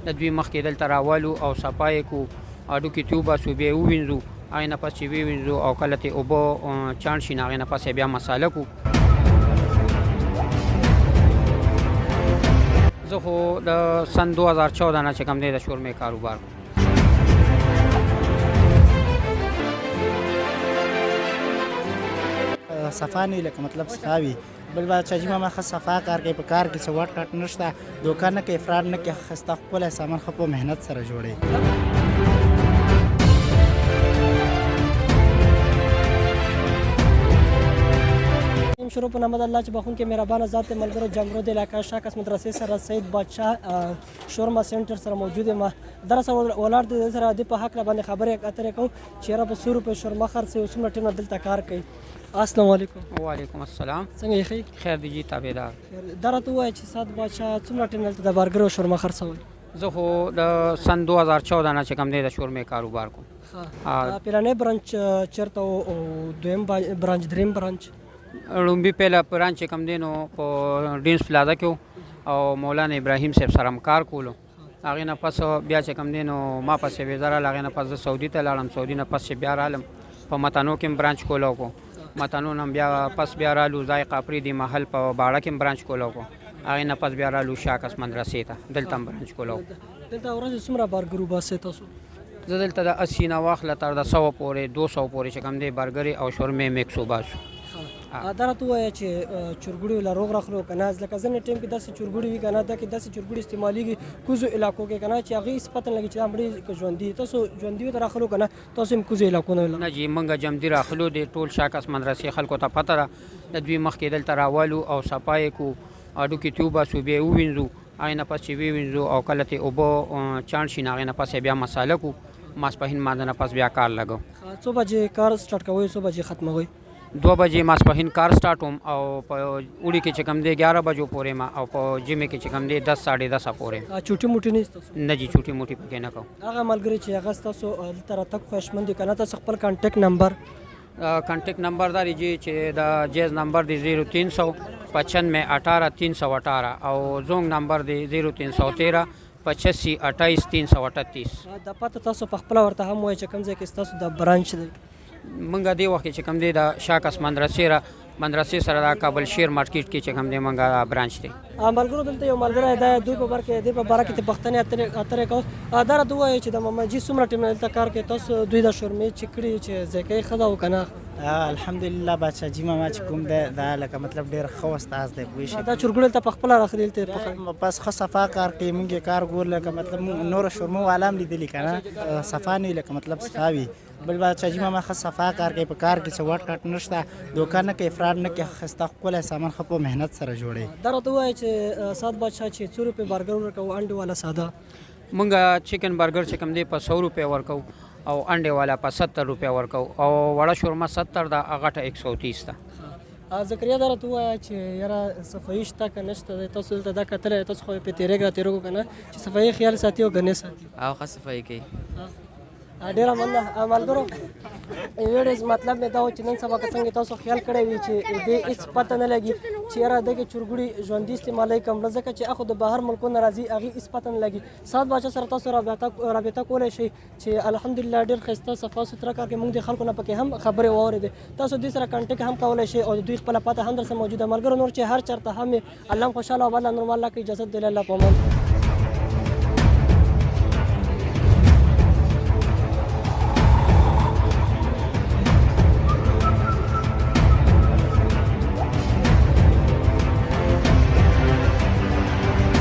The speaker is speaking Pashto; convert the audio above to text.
د دوی مخکې دلته راولو او صفای کو هډوکي ته وباسو بیا یې ووینځو هغې نه پس چې ووینځو او کله ترې اوبه چاڼ شي نو هغې نه پس بیا مساله کو. زه خو د سن 2014 نه چې کوم دی د شورمې کاروبار کوم. صفا نه لکه مطلب صفا وي بل بادشاه جي ماما ښه صفا کار کوي په کار کې څه وټ کټ نشته دوکه نه کوي افراډ نه کوي ښایسته ښکلی سامان ښه په محنت سره جوړوي. شروع په نامه د الله چې بخونکي مهربانه ذات دی. ملګرو جمرود علاقه شاکس مدرسې سره سید بادشاه شورما سنټر سره موجود یم. دراصل ولاړ دی سره د په حق باندې خبرې اترې کوم چې یاره په 100 روپۍ شورما خرڅوي او څومره ټیم دلته کار کوي. السلام علیکم. وعلیکم السلام. څنګه یې ښه؟ خیر دی جی تابعدار. دا راته ووایه چې سید بادشاه څومره ټیم دلته د برګر او شورما خرڅوي؟ زه خو د سن 2014 نه چې کوم دی د شورمې کاروبار کوم. پیرانی برانچ چېرته او دویم برانچ دریم برانچ؟ لومبي پیله برانچ چې کوم دی نو په ډینس پلازا کې او مولانا ابراهیم صاحب سره هم کار کولو. هغې نه پس بیا چې کوم دی نو ما پسې ویزه راغله. هغې نه پس زه سعودي ته لاړم. سعودي نه پس چې بیا رالم په متنو کې هم برانچ کولو کو. متنو نه بیا پس بیا رالو ځای قاپري دی محل په باړه کې هم برانچ کولو کو. هغې نه پس بیا رالو شاکس مدرسې ته دلته هم برانچ کولو. دلته ورځې څومره برګر وباسئ تاسو؟ زه دلته د 80 نه واخله تر د 100 پورې 200 پورې چې کوم دی برګرې او شورمې میکس وباسو. دا راته ووایه چې چرګوړي ولا روغ راخلو که نه لکه ځینې ټایم کې داسې چرګوړي وي که نه دا کې داسې چرګوړي استعمالېږي کوزو علاقو کې که نه چې هغې هېڅ پته نه لګي چې دا مړې که ژوندي تاسو ژوندي ته راخلو که نه تاسو هم کوزو علاقو نه نه جي موږ جمدي راخلو دی ټول شاکس مدرسې خلکو ته پته ده د دوی مخکې دلته راولو او صفا یې کو هډوکي ته وباسو بیا یې ووینځو هغې نه پس چې ووینځو او کله ترې اوبه چاڼ شي نو هغې نه پس بیا مساله کو ماسپښین مانځه نه پس بیا کار لګو. څو بجې کار سټارټ کوئ څو بجې ختموئ؟ 2 بجې ماسپښین کار سټارټ وم او په اوړي کې چې کوم دی 11 بجو پورې ما او په جمعې کې چې کوم دی 10 ساړه 10 پورې. چوټي موټي نه ستاسو؟ نه جي چوټي موټي پکې نه کوم. هغه ملګري چې هغه ستاسو دلته راتګ خوښمند دي که نه تاسو خپل کانټیکټ نمبر کانټیکټ نمبر دا دی چې د جیز نمبر دی 0300 95 18 318 او زونګ نمبر دی 0313 85 28 338. د پته تاسو په خپله ورته هم وایي چې کوم ځای کې ستاسو د برانچ دی؟ منګه دی وخت چې کوم دی د شاکس مدرسې سره د کابل شیر مارکیټ کې چې کوم دی منګه برانچ دی. ملګرو دلته یو ملګری دی دوی په باره کې د باره کې د پښتنې اترې کوو. دا راته ووایي چې د محمد جي څومره ټیم دلته کار کوي تاسو دوی د شورمې چې کړي چې ځای کوي ښه ده او که نه؟ الحمدلله بادشاه جي ماما چې کوم دی دا لکه مطلب ډېر ښه استاد دی پوه شي. دا چرګوړي دلته په خپله راخلي دلته بس ښه صفا کار کوي. موږ یې کار ګور لکه مطلب نور شورمو والا هم لیدلي که نه صفا نه لکه مطلب صفا وي بل بادشاه جي ماما ښه صفا کار کوي په کار کې څه وټ کټ نشته دوکه نه کوي افراډ نه کوي ښایسته ښکلی سامان ښه په محنت سره جوړوي. دا راته ووایه چې سید بادشاه چې 100 روپۍ برګر ورکوو انډې والا ساده؟ موږ چکن برګر چې کوم دی په 100 روپۍ ورکوو او انډې والا په 70 روپۍ ورکوو او وړه شورما 70 ده غټه 130 ده. ذکریا دا راته ووایه چې یاره صفایي شته که نشته دی تاسو دلته دا کتلی تاسو خو پې تېرېږه راتېرېږو که نه چې صفایي خیال ساتي او که نه ساتي؟ او ښه صفایي کوي. ډېره مننه ملګرو. ویډیوز مطلب مې دا و چې نن سبا که څنګه تاسو خیال کړی وي چې دې هېڅ پته نه لګي چې یاره دغې چرګوړي ژوندي استعمالوي که مړه ځکه چې اخو د بهر ملکونه راځي هغې هېڅ پته نه لګي. سعد بادشاه سره تاسو رابطه کولی شئ چې الحمدلله ډېر ښایسته صفا سوتره کار کوي. موږ د خلکو نه پکې هم خبرې واورېدې تاسو دوی سره کانټیکټ هم کولی شئ او دوی خپله پته هم درسره موجوده. ملګرو نور چې هر چېرته هم الله خوشحاله او الله نورمال الله کوي. اجازت دی الله په امان.